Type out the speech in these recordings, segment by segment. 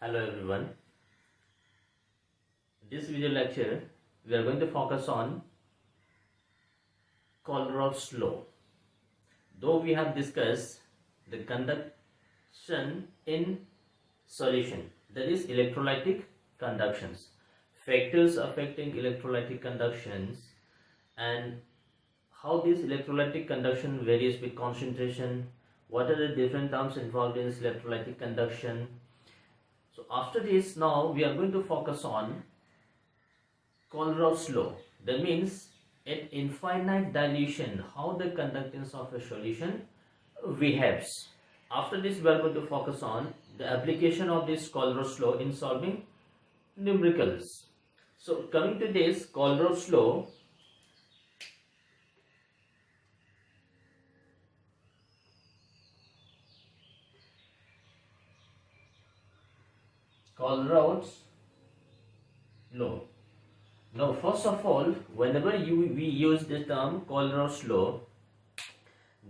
Hello everyone. This video lecture we are going to focus on Colroth's law. Though we have discussed the conduction in solution, that is electrolytic conductions, factors affecting electrolytic conductions, and how this electrolytic conduction varies with concentration, what are the different terms involved in this electrolytic conduction. So after this, now we are going to focus on Colroth's law. That means at infinite dilution, how the conductance of a solution behaves. After this, we are going to focus on the application of this Colroth's law in solving numericals. So coming to this Colroth's law, Colroth's law. Now, first of all, whenever we use the term Colroth's law,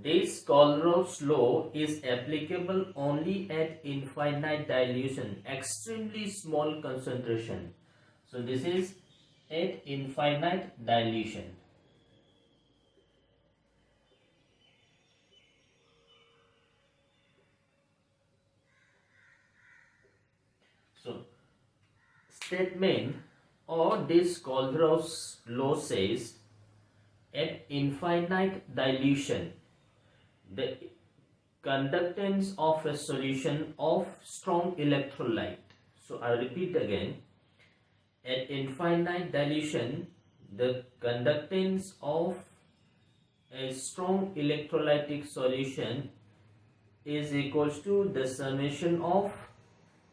this Colroth's law is applicable only at infinite dilution, extremely small concentration. So this is at infinite dilution. So statement or this Colroth's law says at infinite dilution, the conductance of a solution of strong electrolyte. So I repeat again, at infinite dilution, the conductance of a strong electrolytic solution is equals to the summation of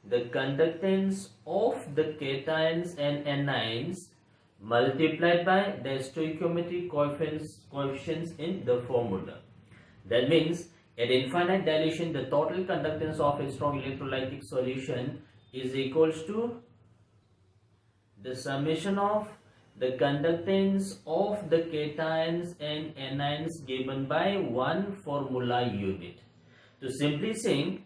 the conductance of the cations and anions multiplied by the stoichiometric coefficients in the formula. That means at infinite dilution, the total conductance of a strong electrolytic solution is equals to the summation of the conductance of the cations and anions given by one formula unit. To simply saying,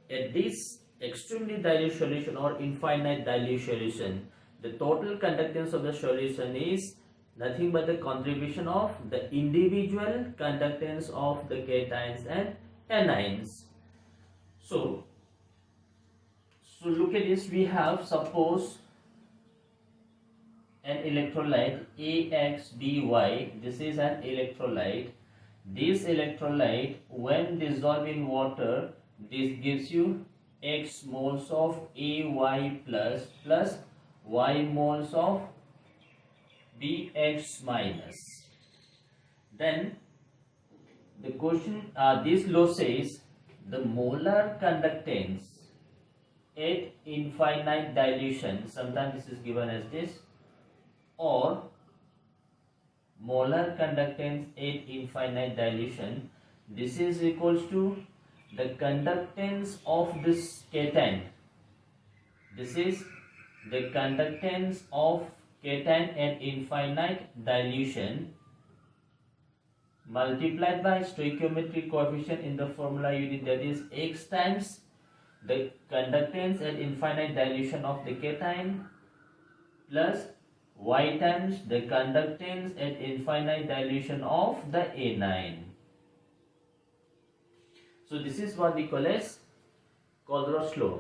at this extremely dilute solution or infinite dilute solution, the total conductance of the solution is nothing but the contribution of the individual conductance of the cations and anions. So look at this. We have, suppose, an electrolyte AXDY. This is an electrolyte. This electrolyte, when dissolved in water, this gives you X moles of AY plus Y moles of BX minus. Then the question, this law says the molar conductance at infinite dilution, sometimes this is given as this, or molar conductance at infinite dilution, this is equals to the conductance of this cation. This is the conductance of cation at infinite dilution multiplied by stoichiometric coefficient in the formula unit, that is X times the conductance at infinite dilution of the cation plus Y times the conductance at infinite dilution of the anion. So this is what we call as Colroth's law.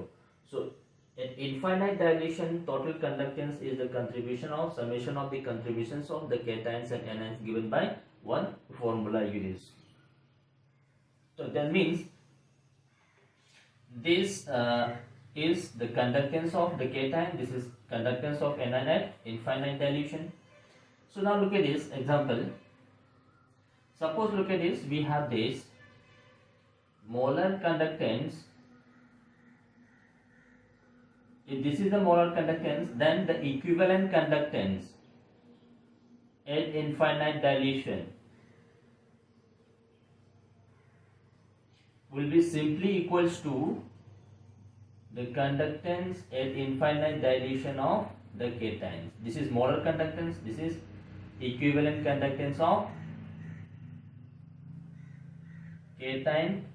So at infinite dilution, total conductance is the contribution of summation of the contributions of the cations and anions given by one formula units. So that means this is the conductance of the cation, this is conductance of anion at infinite dilution. So now look at this example. Suppose, look at this, we have this molar conductance. If this is the molar conductance, then the equivalent conductance at infinite dilution will be simply equals to the conductance at infinite dilution of the cations. This is molar conductance, this is equivalent conductance of cation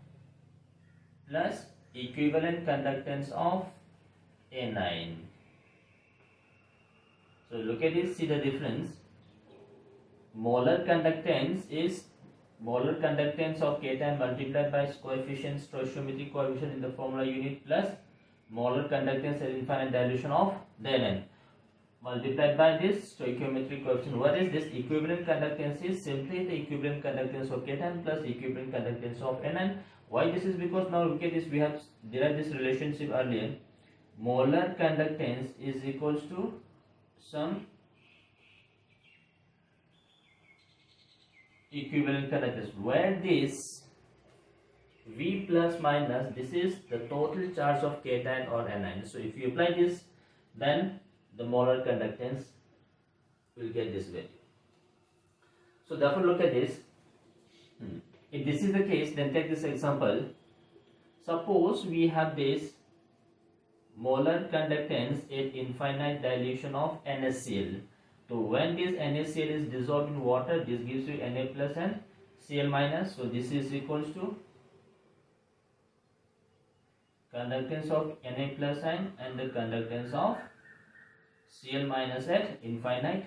plus equivalent conductance of anion. So look at this, see the difference. Molar conductance is molar conductance of cation multiplied by coefficient, stoichiometric coefficient in the formula unit, plus molar conductance at infinite dilution of the anion multiplied by this stoichiometric coefficient. What is this? Equivalent conductance is simply the equivalent conductance of cation plus equivalent conductance of anion. Why this is? Because now look at this, we have derived this relationship earlier. Molar conductance is equals to some equivalent conductance, where this V plus minus, this is the total charge of cation or anion. So if you apply this, then the molar conductance will get this value. So therefore look at this. If this is the case, then take this example. Suppose we have this molar conductance at infinite dilution of NaCl. So when this NaCl is dissolved in water, this gives you Na plus and Cl minus. So this is equals to conductance of Na plus and the conductance of Cl minus at infinite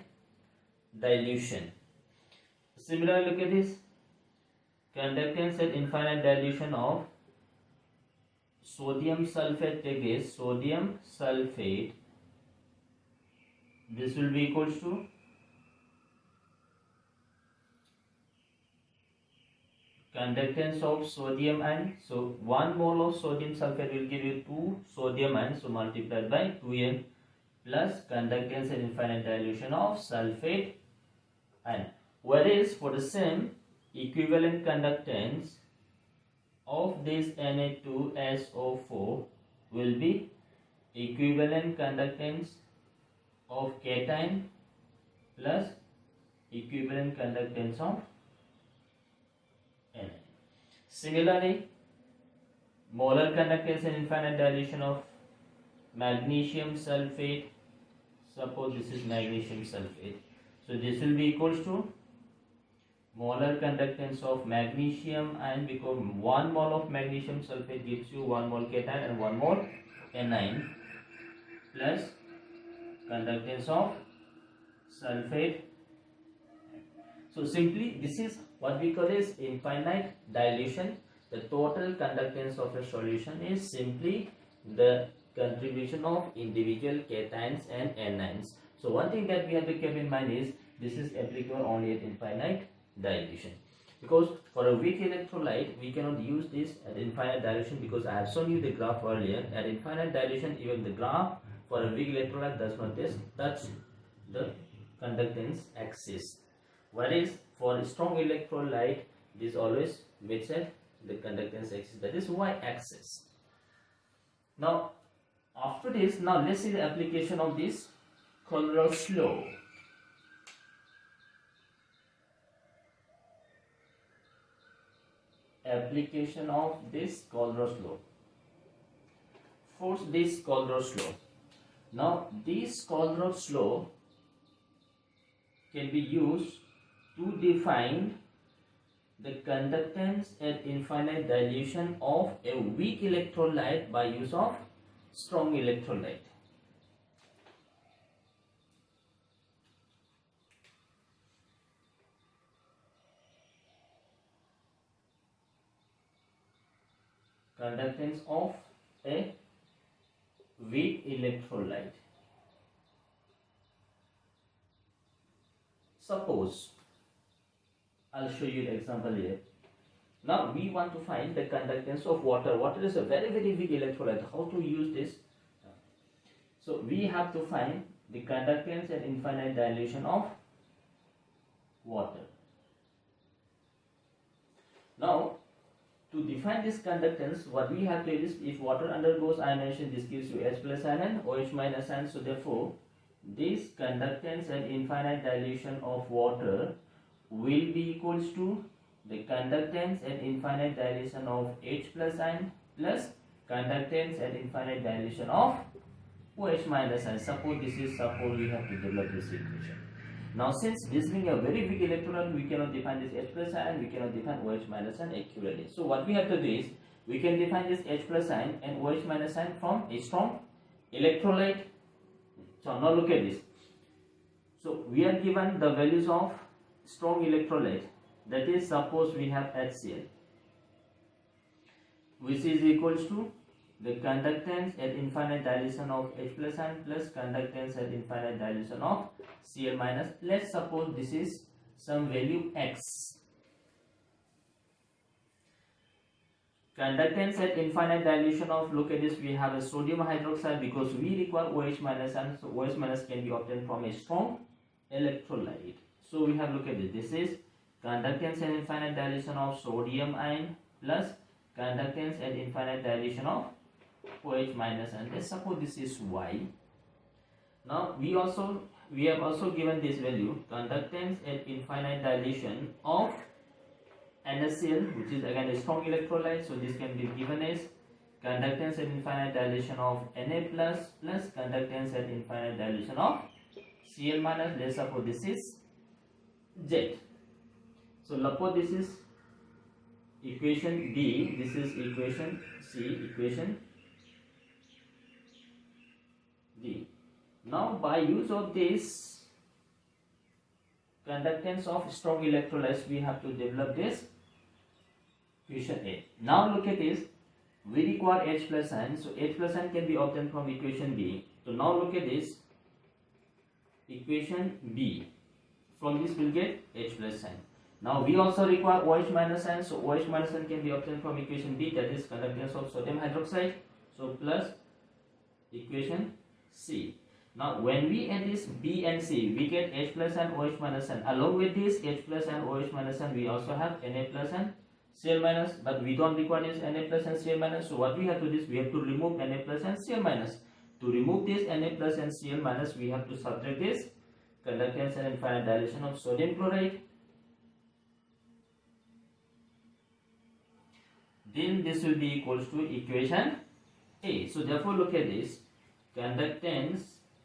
dilution. Similarly, look at this. Conductance at infinite dilution of sodium sulfate, take this, sodium sulfate, this will be equals to conductance of sodium ion. So 1 mole of sodium sulfate will give you 2 sodium ions, so multiplied by 2n, plus conductance at infinite dilution of sulfate ion. Whereas for the same equivalent conductance of this Na2SO4 will be equivalent conductance of cation plus equivalent conductance of Na. Similarly, molar conductance and infinite dilution of magnesium sulfate, suppose this is magnesium sulfate, so this will be equals to molar conductance of magnesium ion, because 1 mole of magnesium sulfate gives you 1 mole cation and 1 mole anion, plus conductance of sulfate. So simply this is what we call as infinite dilution. The total conductance of a solution is simply the contribution of individual cations and anions. So one thing that we have to keep in mind is this is applicable only at infinite dilution, because for a weak electrolyte we cannot use this at infinite dilution, because I have shown you the graph earlier. At infinite dilution, even the graph for a weak electrolyte does not touch the conductance axis, whereas for a strong electrolyte this always meets at the conductance axis, that is y axis. Now after this, now let's see the application of this Colruy's law. Application of this Colruy's law. First, this Colruy's law. Now this Colruy's law can be used to define the conductance at infinite dilution of a weak electrolyte by use of strong electrolyte. Conductance of a weak electrolyte. Suppose, I'll show you the example here. Now we want to find the conductance of water. Water is a very weak electrolyte. How to use this? So we have to find the conductance at infinite dilution of water. Now to define this conductance, what we have to do is, if water undergoes ionization, this gives you H plus ion, OH minus ion. So therefore this conductance at infinite dilution of water will be equals to the conductance at infinite dilution of H plus ion plus conductance at infinite dilution of OH minus ion. Suppose this is, suppose we have to develop this equation. Now since this being a very weak electron, we cannot define this H plus ion, we cannot define OH minus ion accurately. So what we have to do is, we can define this H plus ion and OH minus ion from a strong electrolyte. So now look at this. So we are given the values of strong electrolyte, that is, suppose we have HCl, which is equals to the conductance at infinite dilution of H plus ion plus conductance at infinite dilution of Cl minus. Let's suppose this is some value X. Conductance at infinite dilution of, look at this, we have a sodium hydroxide because we require OH minus, and so OH minus can be obtained from a strong electrolyte. So we have, look at this, this is conductance at infinite dilution of sodium ion plus conductance at infinite dilution of OH minus, and let's suppose this is Y. Now we have also given this value, conductance at infinite dilution of NaCl, which is again a strong electrolyte, so this can be given as conductance at infinite dilution of Na plus plus conductance at infinite dilution of Cl minus. Let's suppose this is Z. So suppose this is equation B, this is equation C, equation D. Now by use of this conductance of strong electrolytes, we have to develop this equation A. Now look at this, we require H plus ion, so H plus ion can be obtained from equation B. So now look at this equation B, from this we'll get H plus ion. Now we also require OH minus ion, so OH minus ion can be obtained from equation B, that is conductance of sodium hydroxide, so plus equation C. Now when we add this B and C, we get H plus and OH minus ion. Along with this H plus and OH minus ion, we also have Na plus and Cl minus, but we don't require this Na plus and Cl minus. So what we have to do is we have to remove Na plus and Cl minus. To remove this Na plus and Cl minus, we have to subtract this conductance and infinite dilution of sodium chloride. Then this will be equals to equation A. So therefore look at this, conductance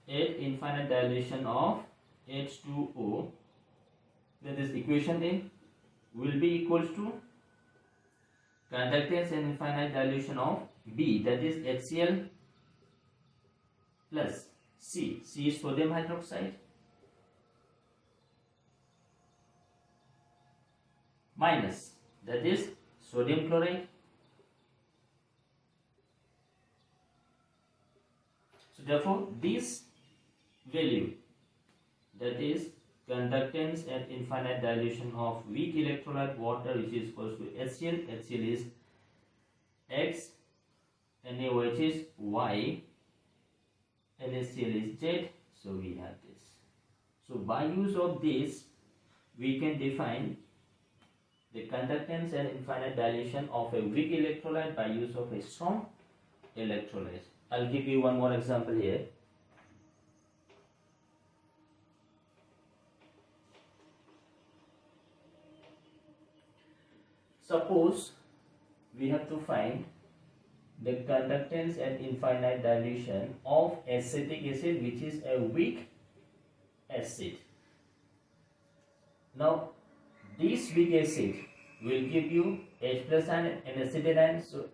at infinite dilution of H2O, that is equation A, will be equals to conductance and infinite dilution of B, that is HCl plus C. C is sodium hydroxide minus, that is sodium chloride. So therefore this value, that is conductance at infinite dilution of weak electrolyte water, which is equals to HCl. HCl is X, NaOH is Y, NaCl is Z. So we have this. So by use of this, we can define the conductance and infinite dilution of a weak electrolyte by use of a strong electrolyte. I'll give you one more example here. Suppose we have to find the conductance and infinite dilution of acetic acid, which is a weak acid. Now this weak acid will give you H plus ion and acetate ion, so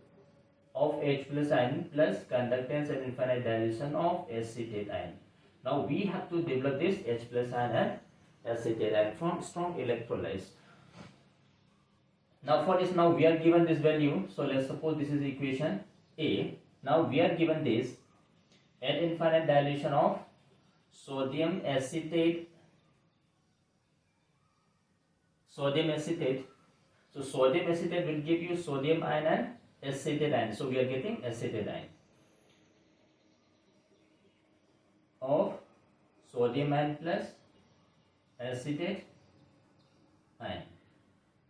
of H plus ion plus conductance and infinite dilution of acetate ion. Now we have to develop this H plus ion and acetate ion from strong electrolytes. Now for this, now we are given this value, so let's suppose this is equation A. Now we are given this at infinite dilution of sodium acetate. So sodium acetate will give you sodium ion and acetate ion. So we are getting acetate ion of sodium ion plus acetate ion.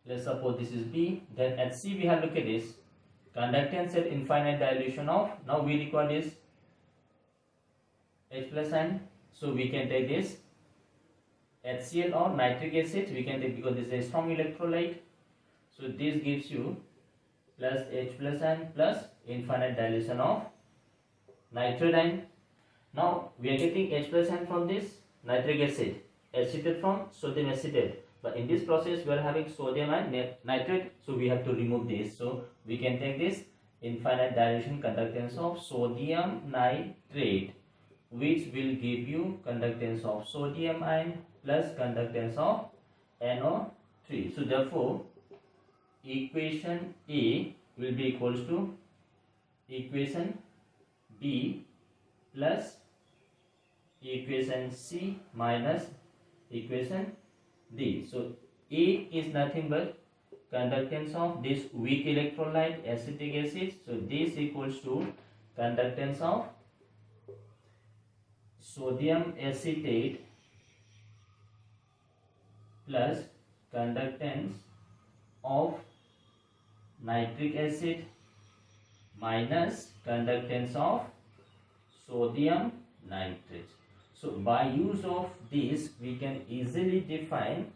Let's suppose this is B. Then at C we have, look at this, conductance at infinite dilution of, now we require this H plus ion, so we can take this HCl or nitric acid, we can take, because this is a strong electrolyte, so this gives you plus H plus ion plus infinite dilution of nitrate ion. Now we are getting H plus ion from this nitric acid, acetate from sodium acetate, but in this process we are having sodium and nitrate, so we have to remove this, so we can take this infinite dilution conductance of sodium nitrate, which will give you conductance of sodium ion plus conductance of NO3. So therefore equation A will be equals to equation B plus equation C minus equation D. So A is nothing but conductance of this weak electrolyte acetic acid. So this equals to conductance of sodium acetate plus conductance of nitric acid minus conductance of sodium nitrate. So by use of this we can easily define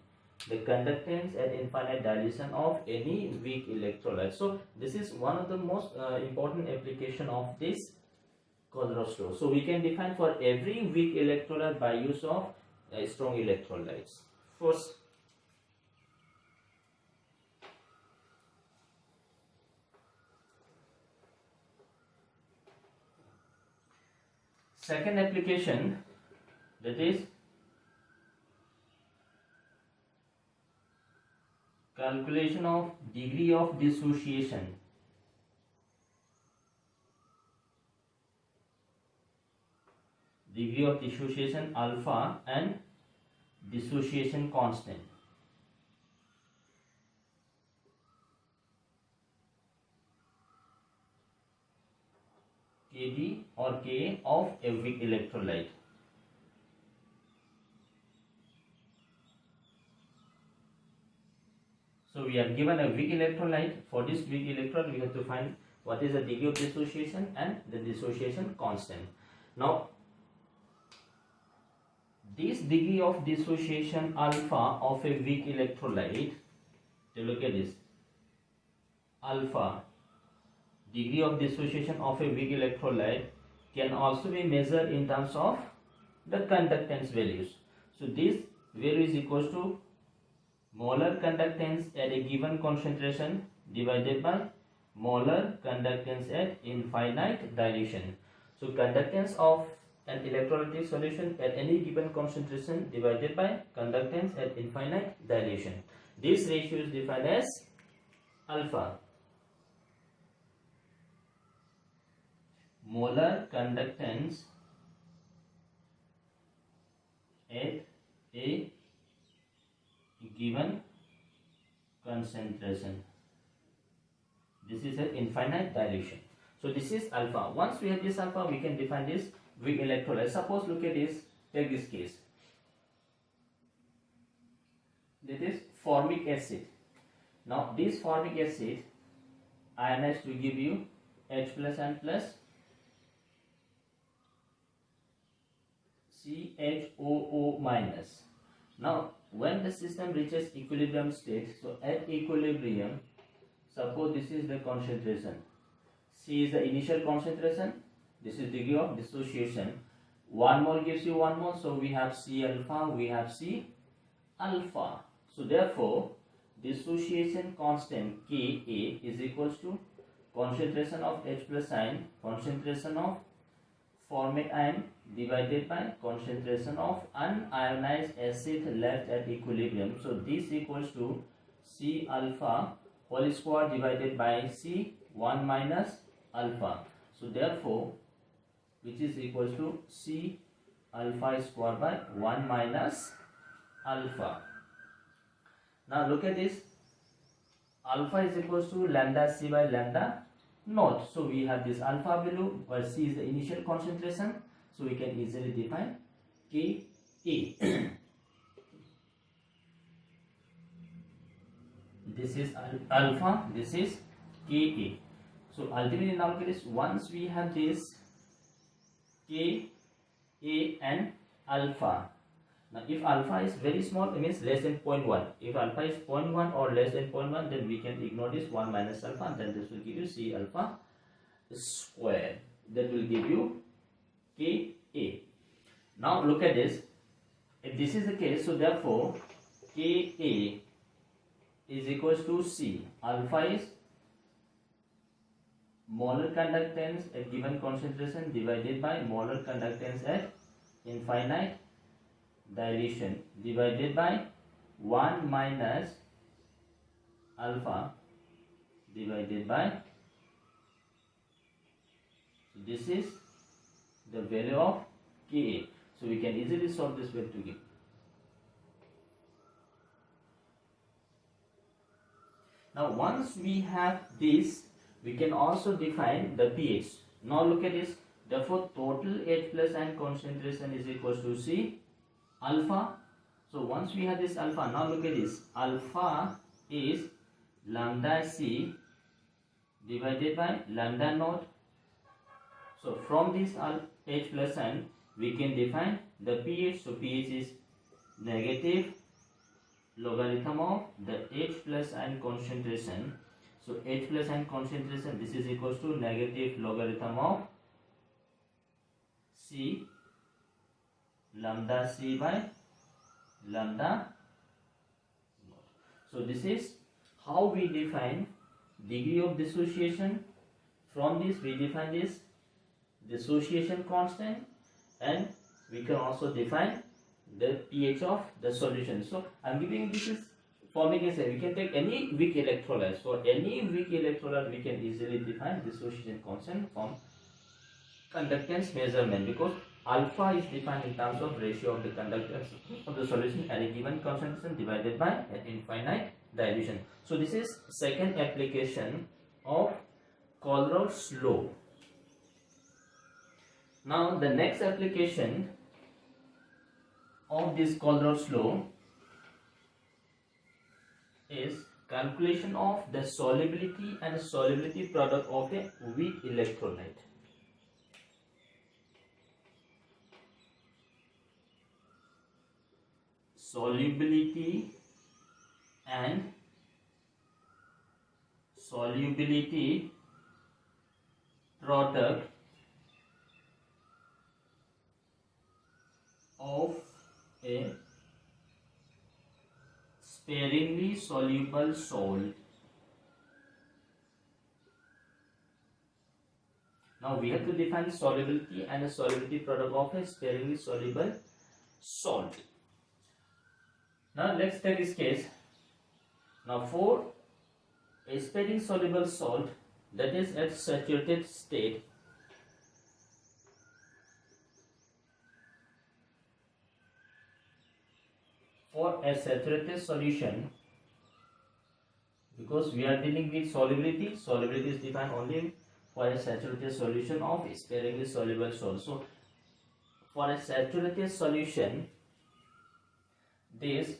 the conductance at infinite dilution of any weak electrolyte. So this is one of the most important application of this Kohlrausch law. So we can define for every weak electrolyte by use of strong electrolytes. First, second application, that is calculation of degree of dissociation. Degree of dissociation alpha and dissociation constant. Kd or Ka of a weak electrolyte. So we are given a weak electrolyte. For this weak electrolyte we have to find what is the degree of dissociation and the dissociation constant. Now this degree of dissociation alpha of a weak electrolyte, look at this, alpha, degree of dissociation of a weak electrolyte can also be measured in terms of the conductance values. So this value is equals to molar conductance at a given concentration divided by molar conductance at infinite dilution. So conductance of an electrolytic solution at any given concentration divided by conductance at infinite dilution. This ratio is defined as alpha. Molar conductance at a given concentration. This is an infinite dilution. So this is alpha. Once we have this alpha, we can define this weak electrolyte. Suppose look at this, take this case. That is formic acid. Now this formic acid ionized to give you H plus and plus CHOO minus. Now when the system reaches equilibrium state, so at equilibrium, suppose this is the concentration, C is the initial concentration, this is degree of dissociation, 1 mole gives you 1 mole, so we have C alpha, we have C alpha. So therefore dissociation constant Ka is equals to concentration of H plus ion, concentration of formic ion divided by concentration of unionized acid left at equilibrium. So this equals to C alpha whole square divided by C 1 minus alpha. So therefore which is equals to C alpha square by 1 minus alpha. Now look at this, alpha is equals to lambda C by lambda naught. So we have this alpha value where C is the initial concentration, so we can easily define Ka. This is alpha, this is Ka. So ultimately now look at this, once we have this Ka and alpha. Now if alpha is very small, it means less than 0.1. If alpha is 0.1 or less than 0.1, then we can ignore this 1 minus alpha, and then this will give you C alpha square. That will give you Ka. Now look at this. If this is the case, so therefore Ka is equals to C. Alpha is molar conductance at given concentration divided by molar conductance at infinite dilution divided by 1 minus alpha divided by, so this is the value of Ka. So we can easily solve this way to give. Now once we have this, we can also define the pH. Now look at this. Therefore total H plus ion concentration is equals to C alpha. So once we have this alpha, now look at this. Alpha is lambda C divided by lambda naught. So from this H plus ion we can define the pH. So pH is negative logarithm of the H plus ion concentration. So H plus ion concentration, this is equals to negative logarithm of C lambda C by lambda. So this is how we define degree of dissociation. From this we define this dissociation constant, and we can also define the pH of the solution. So I am giving this is forming a say we can take any weak electrolyte. For any weak electrolyte we can easily define dissociation constant from conductance measurement, because alpha is defined in terms of ratio of the conductance of the solution at a given concentration divided by an infinite dilution. So this is second application of Colroyd's law. Now the next application of this Colroyd's law is calculation of the solubility and solubility product of a weak electrolyte. Solubility and solubility product of a sparingly soluble salt. Now we have to define solubility and a solubility product of a sparingly soluble salt. Now let's take this case. Now for a sparingly soluble salt that is at saturated state, for a saturated solution, because we are dealing with solubility, solubility is defined only for a saturated solution of sparingly soluble salt. So for a saturated solution, this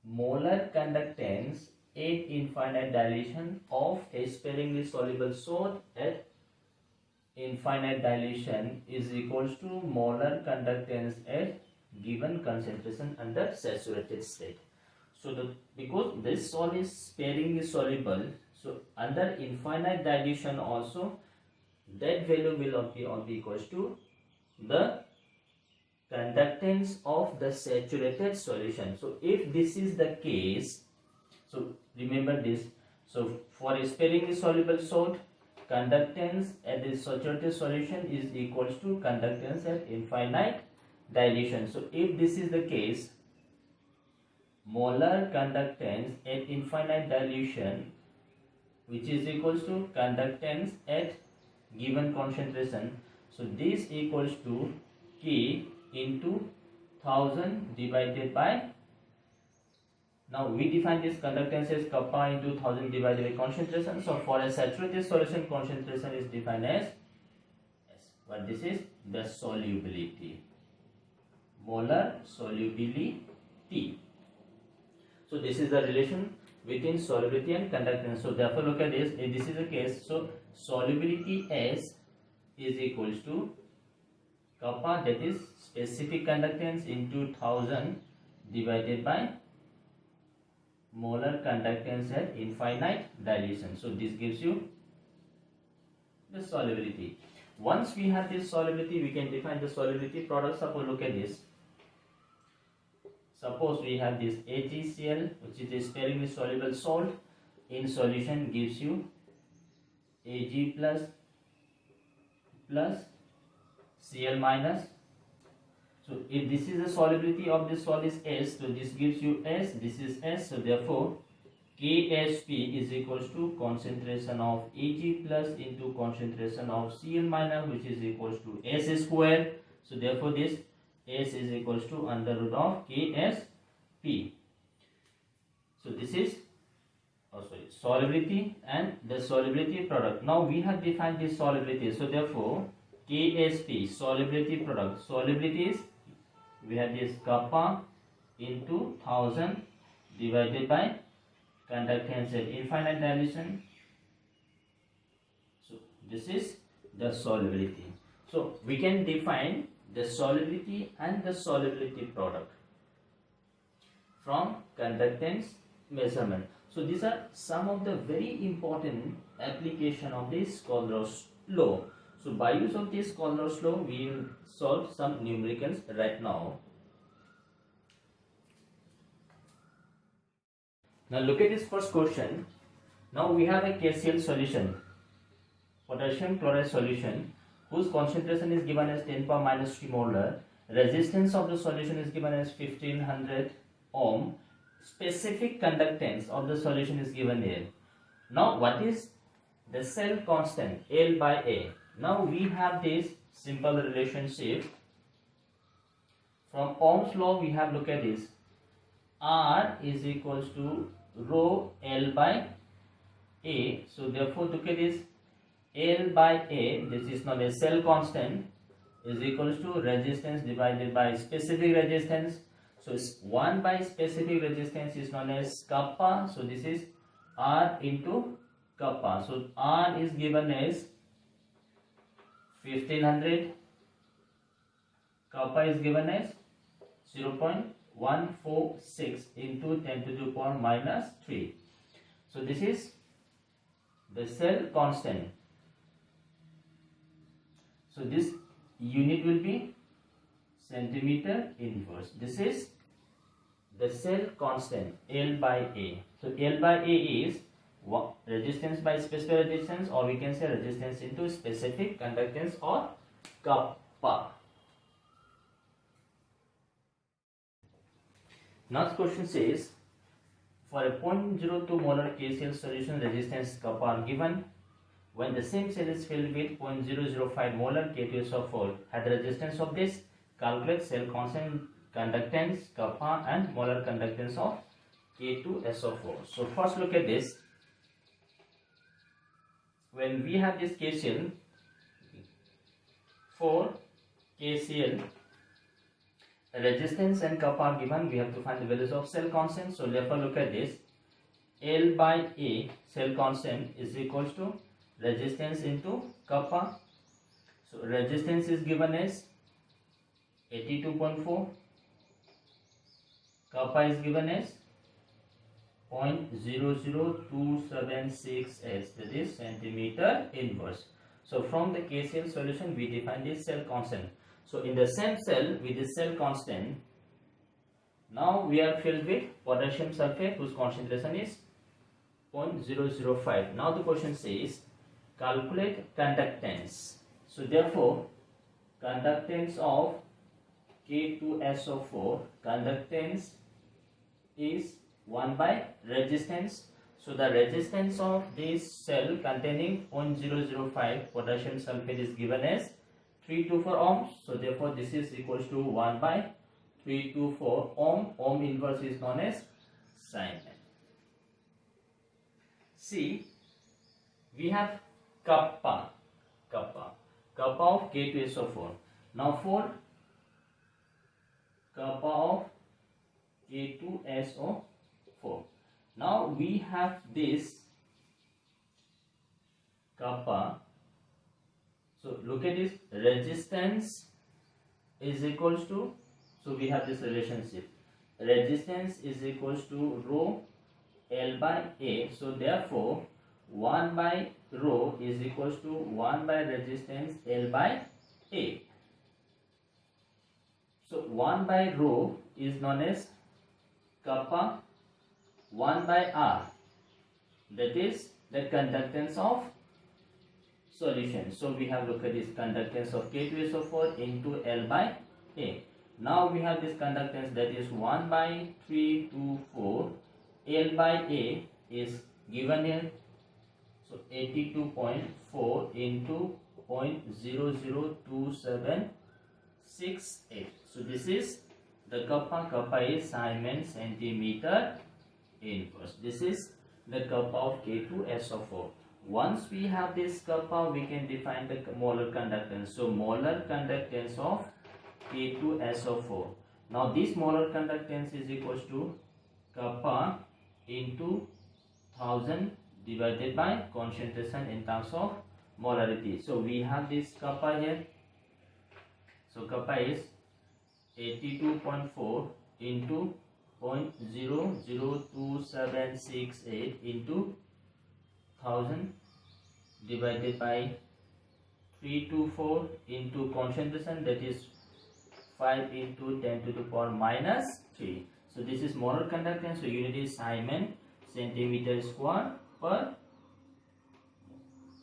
molar conductance at infinite dilution of a sparingly soluble salt at infinite dilution is equals to molar conductance at given concentration under saturated state. So because this salt is sparingly soluble, so under infinite dilution also that value will be equals to the conductance of the saturated solution. So if this is the case, so remember this. So for a sparingly soluble salt, conductance at the saturated solution is equals to conductance at infinite dilution. So if this is the case, molar conductance at infinite dilution, which is equals to conductance at given concentration, so this equals to K into 1000 divided by, now we define this conductance as kappa into 1000 divided by concentration. So for a saturated solution, concentration is defined as S, but this is the solubility, molar solubility. So this is the relation between solubility and conductance. So therefore look at this, if this is the case, so solubility S is equals to kappa, that is specific conductance, into 1000 divided by molar conductance at infinite dilution. So this gives you the solubility. Once we have this solubility, we can define the solubility product. Suppose look at this. Suppose we have this HeCl, which is a sparingly soluble salt in solution, gives you Ag plus Cl minus. So if this is the solubility of this solid is S, so this gives you S, this is S, so therefore Ksp is equals to concentration of Ag plus into concentration of Cl minus, which is equals to S square. So therefore this S is equals to under root of Ksp. So this is solubility and the solubility product. Now we have defined this solubility. So therefore Ksp solubility product. Solubility is, we have this kappa into 1000 divided by conductance at infinite dilution. So this is the solubility. So we can define the solubility and the solubility product from conductance measurement. So these are some of the very important application of this Kohlrausch law. So by use of this Kohlrausch law, we will solve some numericals right now. Now look at this first question. Now we have a KCl solution, potassium chloride solution, whose concentration is given as 10 power minus 3 molar. Resistance of the solution is given as 1500 ohm. Specific conductance of the solution is given here. Now what is the cell constant? L by A. Now we have this simple relationship from Ohm's law. We have, look at this, R is equals to rho L by A. So therefore look at this, L by A, this is known as cell constant, is equals to resistance divided by specific resistance. So 1 by specific resistance is known as kappa. So this is R into kappa. So R is given as 1500, kappa is given as 0.146 into 10 to the power minus 3. So this is the cell constant. So this unit will be centimeter inverse. This is the cell constant L by A. So L by A is resistance by specific resistance, or we can say resistance into specific conductance, or kappa. Next question says, for a 0.02 molar KCl solution, resistance kappa are given. When the same cell is filled with 0.005 molar K2SO4, had the resistance of this, calculate cell constant, conductance kappa and molar conductance of K2SO4. So first look at this. When we have this KCl, for KCl, resistance and kappa are given, we have to find the values of cell constant. So therefore look at this, L by A, cell constant, is equals to resistance into kappa. So resistance is given as 82.4, kappa is given as 0.00276 s, that is centimeter inverse. So from the KCl solution we define this cell constant. So in the same cell with this cell constant, now we are filled with potassium sulfate whose concentration is 0.005. Now the question says, calculate conductance. So therefore conductance of K2SO4, conductance is 1 by resistance. So the resistance of this cell containing 0.005 potassium sulfate is given as 324 ohms. So therefore this is equals to 1 by 324 ohm. Ohm inverse is known as sin. See, we have kappa of K2SO4. Now for kappa of K2SO4, now we have this kappa. So look at this, resistance is equals to, so we have this relationship, resistance is equals to rho L by A. So therefore 1 by rho is equals to 1 by resistance L by A. So 1 by rho is known as kappa, 1 by R, that is the conductance of solution. So we have looked at this conductance of K2SO4 into L by A. Now we have this conductance, that is 1 by 324. L by A is given here. So 82.4 into 0.002768. So this is the kappa. Kappa is Simon centimeter inverse. This is the kappa of K2SO4. Once we have this kappa, we can define the molar conductance. So molar conductance of K2SO4. Now this molar conductance is equals to kappa into 1000 divided by concentration in terms of molarity. So we have this kappa here. So kappa is 82.4 into 0.002768 into 1000 divided by 324 into concentration, that is 5 into 10 to the power minus 3. So this is molar conductance. So unit is Simon centimeter square per.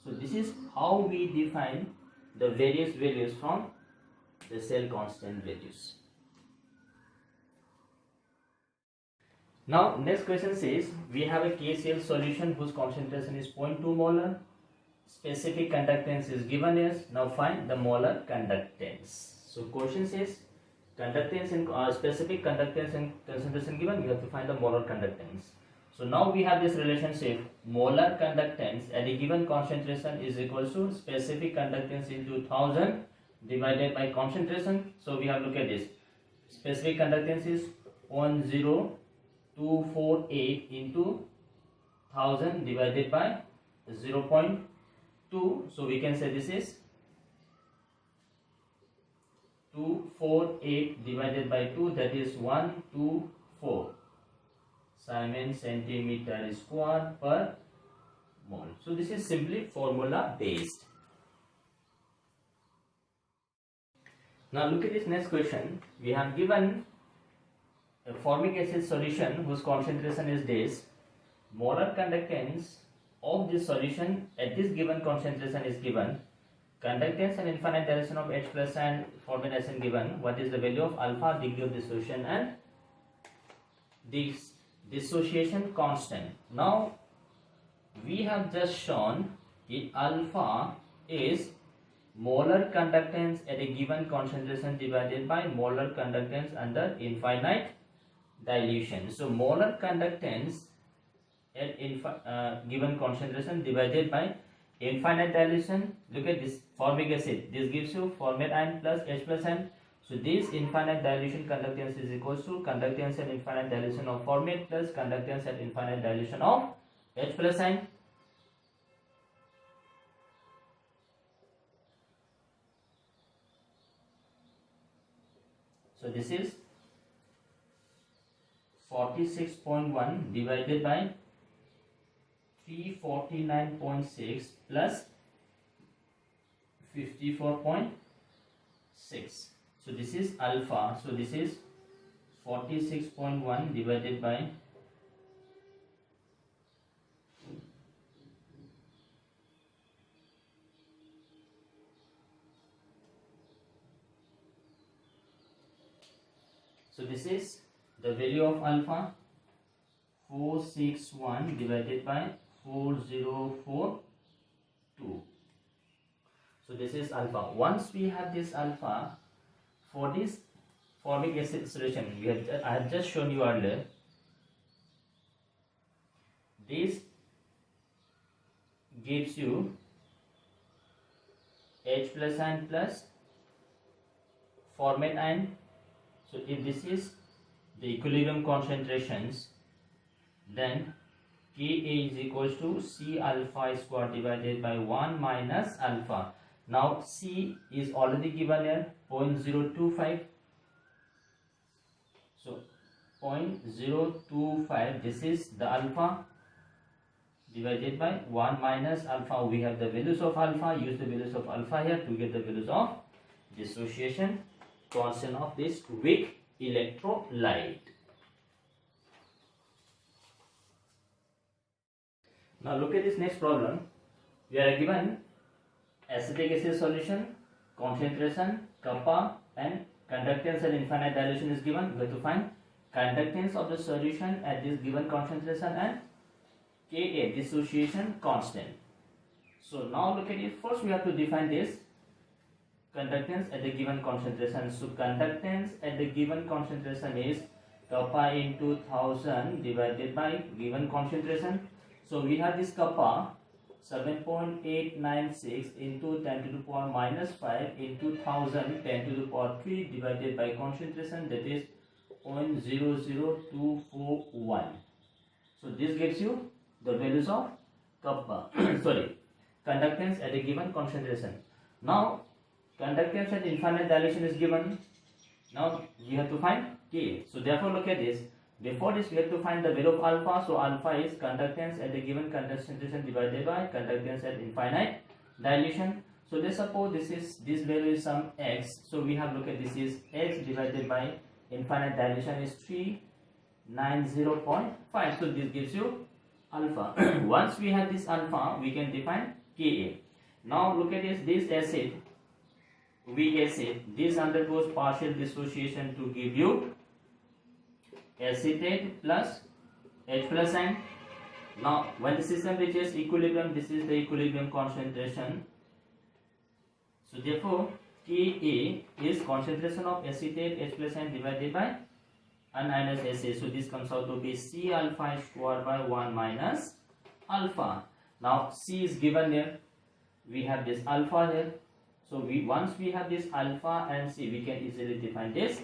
So this is how we define the various values from the cell constant values. Now next question says we have a KCl solution whose concentration is 0.2 molar. Specific conductance is given as. Now find the molar conductance. So question says conductance and specific conductance and concentration given. We have to find the molar conductance. So now we have this relationship: molar conductance at a given concentration is equal to specific conductance into 1000 divided by concentration. So we have to look at this. Specific conductance is 0.0248 into 1000 divided by 0.2. So we can say this is 248 divided by 2, that is 124 Simon centimeter square per mole. So this is simply formula based. Now look at this next question. We have given a formic acid solution whose concentration is this. Molar conductance of this solution at this given concentration is given. Conductance and infinite dilation of H plus and formation given. What is the value of alpha, degree of dissociation, and this dissociation constant? Now we have just shown that alpha is molar conductance at a given concentration divided by molar conductance under infinite dilution. So molar conductance at given concentration divided by infinite dilution. Look at this formic acid. This gives you formate ion plus H plus N. So this infinite dilution conductance is equals to conductance and infinite dilution of formate plus conductance and infinite dilution of H plus N. So this is 46.1 divided by 349.6 plus 54.6. So this is alpha. So this is 46.1 divided by 'So this is the value of alpha, 461 divided by 4042. So this is alpha. Once we have this alpha, for this formic acid solution, I have just shown you earlier, this gives you H plus ion plus formate ion. So if this is the equilibrium concentrations, then Ka is equals to C alpha square divided by 1 minus alpha. Now C is already given here, 0.025. So 0.025, this is the alpha, divided by 1 minus alpha. We have the values of alpha. Use the values of alpha here to get the values of dissociation constant of this weak electrolyte. Now look at this next problem. We are given acetic acid solution, concentration, kappa, and conductance at infinite dilution is given. We have to find conductance of the solution at this given concentration and Ka, dissociation constant. So now look at it. First we have to define this conductance at the given concentration. So conductance at the given concentration is kappa into 1000 divided by given concentration. So we have this kappa 7.896 into 10 to the power minus 5 into 1000 10 to the power 3 divided by concentration, that is 0.00241. So this gives you the values of kappa conductance at a given concentration. Now conductance at infinite dilution is given. Now we have to find K. So therefore look at this. Before this we have to find the value of alpha. So alpha is conductance at the given concentration divided by conductance at infinite dilution. So let's suppose this value is some x. So we have look at this is x divided by infinite dilution is 390.5. So this gives you alpha. Once we have this alpha, we can define Ka. Now look at this acid, weak acid, this undergoes partial dissociation to give you acetate plus H plus ion. Now when the system reaches equilibrium, this is the equilibrium concentration. So therefore Ka is concentration of acetate H plus ion divided by unionized acid. So this comes out to be C alpha square by 1 minus alpha. Now C is given here. We have this alpha here. So once we have this alpha and C, we can easily define this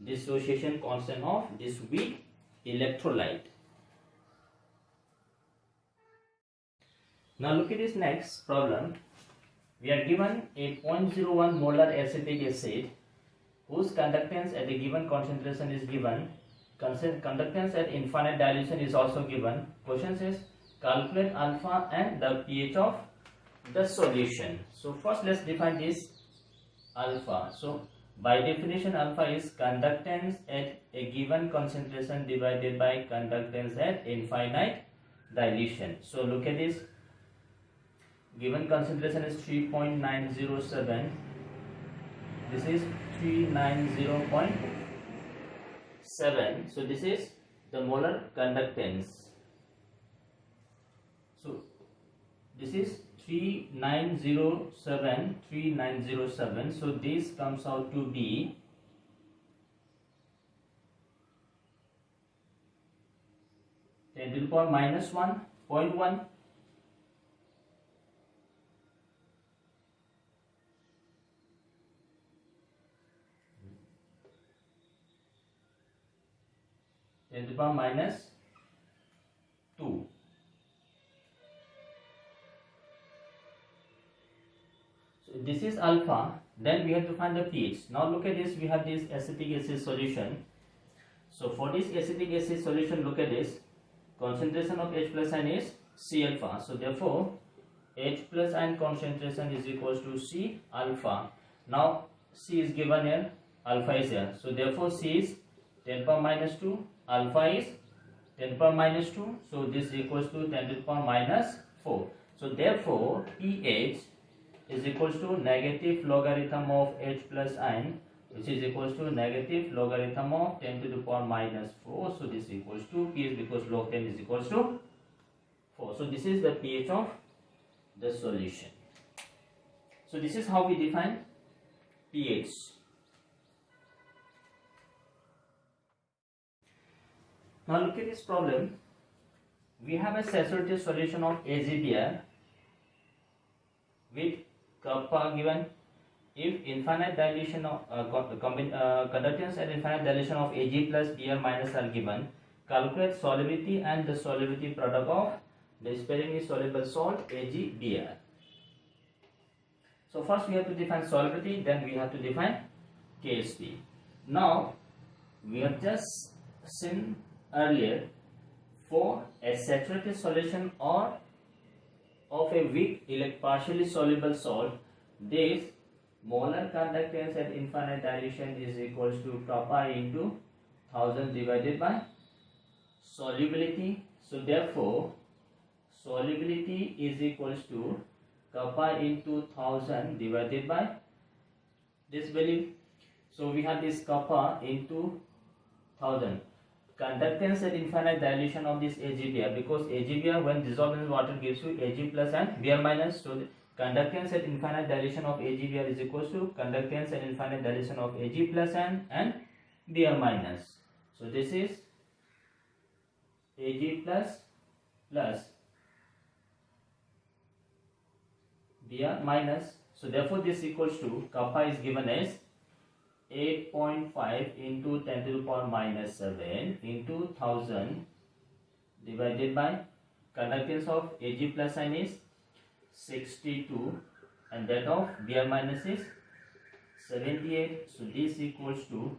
dissociation constant of this weak electrolyte. Now look at this next problem. We are given a 0.01 molar acetic acid whose conductance at a given concentration is given. Conductance at infinite dilution is also given. Question says calculate alpha and the pH of the solution. So first let's define this alpha. So by definition alpha is conductance at a given concentration divided by conductance at infinite dilution. So look at this. Given concentration is 3.907. This is 390.7. So this is the molar conductance. So this is 3.907. So this comes out to be 10 to the power minus 1.1. To the power minus 2. So this is alpha. Then we have to find the pH. Now look at this. We have this acetic acid solution. So for this acetic acid solution, look at this. Concentration of H plus ion is C alpha. So therefore H plus ion concentration is equals to C alpha. Now C is given here, alpha is here. So therefore C is 10 power minus 2. Alpha is 10 power minus 2. So this is equals to 10 to the power minus 4. So therefore pH is equals to negative logarithm of H plus ion, which is equals to negative logarithm of 10 to the power minus 4. So this is equals to pH, because log 10 is equals to 4. So this is the pH of the solution. So this is how we define pH. Now look at this problem. We have a saturated solution of AgBr with kappa given. If infinite dilution of conductance and infinite dilution of Ag plus Br minus are given, calculate solubility and the solubility product of the sparingly soluble salt AgBr. So first we have to define solubility, then we have to define KSP. Now we have just seen earlier, for a saturated solution or of a weak partially soluble salt, this molar conductance at infinite dilution is equals to kappa into 1000 divided by solubility. So therefore solubility is equals to kappa into 1000 divided by this value. So we have this kappa into 1000. Conductance at infinite dilution of this AgBr, because AgBr when dissolved in water gives you Ag plus and Br minus. So the conductance at infinite dilution of AgBr is equals to conductance at infinite dilution of Ag plus and Br minus. So this is Ag plus Br minus. So therefore this equals to kappa is given as 8.5 into 10 to the power minus 7 into 1000 divided by conductance of Ag plus n is 62 and that of Br minus is 78. So this equals to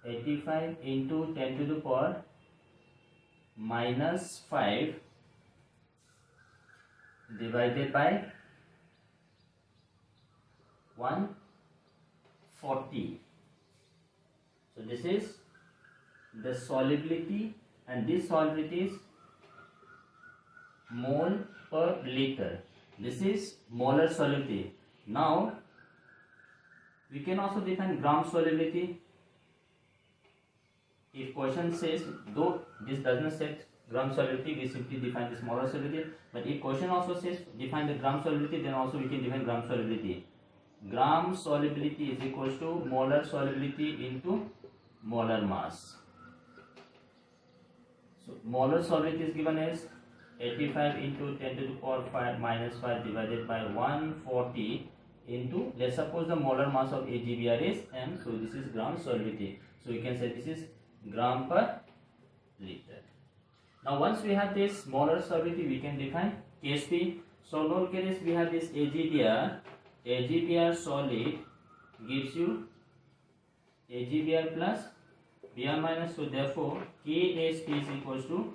85 into 10 to the power minus 5 divided by 140. So this is the solubility, and this solubility is mole per liter. This is molar solubility. Now we can also define gram solubility. If question says, though this doesn't set gram solubility, we simply define this molar solubility. But if question also says define the gram solubility, then also we can define gram solubility. Gram solubility is equals to molar solubility into molar mass. So molar solubility is given as 85 into 10 to the power 5 minus 5 divided by 140 into, let's suppose the molar mass of AgBr is m, so this is gram solubility. So we can say this is gram per liter. Now once we have this molar solubility, we can define Kp. So note case we have this AgBr solid gives you AgBr plus Br minus. So therefore Kp is equals to,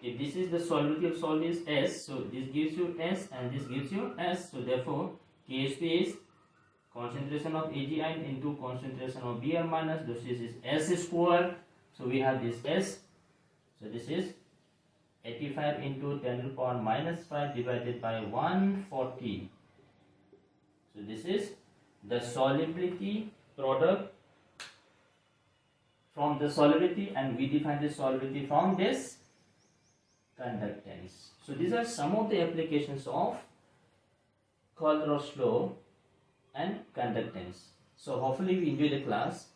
if this is the solubility of solid is S, so this gives you S and this gives you S. So therefore Kp is concentration of Ag into concentration of Br minus. This is S square. So we have this S. So this is 85 into 10 to the power minus 5 divided by 140. So this is the solubility product from the solubility, and we define the solubility from this conductance. So these are some of the applications of Colthoff's law and conductance. So hopefully we enjoy the class.